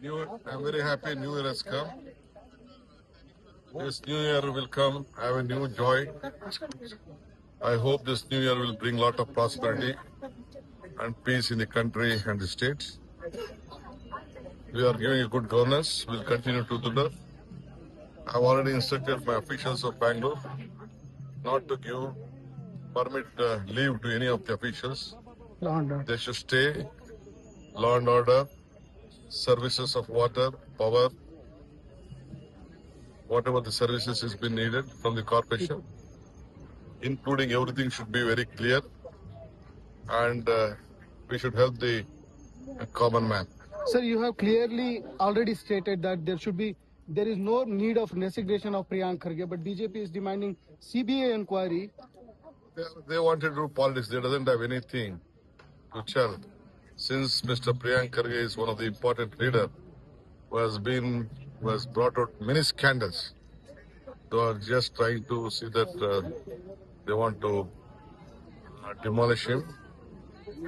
I'm very happy New Year has come. This New Year will come, have a new joy. I hope this New Year will bring a lot of prosperity and peace in the country and the states. We are giving a good governance. We'll continue to do that. I've already instructed my officials of Bangalore not to give permit leave to any of the officials. They should stay, law and order, services of water, power, whatever the services has been needed from the corporation, including everything should be very clear, and we should help the common man. Sir, you have clearly already stated that there is no need of resignation of Priyank Kharge, but BJP is demanding CBI inquiry. They wanted to do politics. They doesn't have anything to tell. Since Mr. Priyank Kharge is one of the important leader who has brought out many scandals. They are just trying to see that they want to demolish him.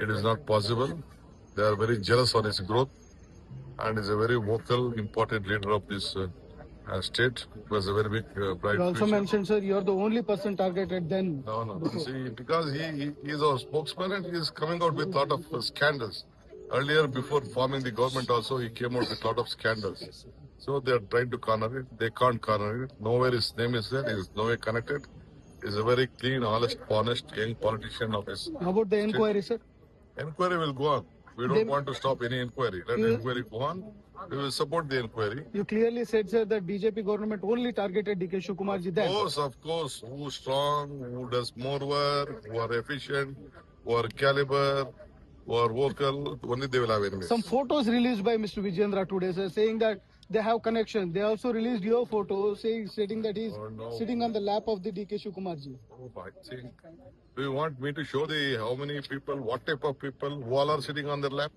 It is not possible. They are very jealous on his growth, and is a very vocal, important leader of this state. Who has a very big, bright You also future. mentioned, sir, you are the only person targeted then. No. See, because he is our spokesman and he is coming out with a lot of scandals. Earlier, before forming the government also, he came out with a lot of scandals. So they are trying to corner it. They can't corner it. Nowhere his name is there. He is nowhere connected. He is a very clean, honest, young politician of his How about the inquiry, sir? Inquiry will go on. We don't want to stop any inquiry. Let the inquiry go on. We will support the inquiry. You clearly said, sir, that BJP government only targeted DK Shivakumarji then. Of course. Who's strong, who does more work, who are efficient, who are caliber, who are vocal, only they will have enemies. Some photos released by Mr. Vijayendra today, sir, saying that they have connection. They also released your photo stating that he's sitting on the lap of the DK Shivakumarji. Oh, I think. Do you want me to show how many people, what type of people, who all are sitting on their lap?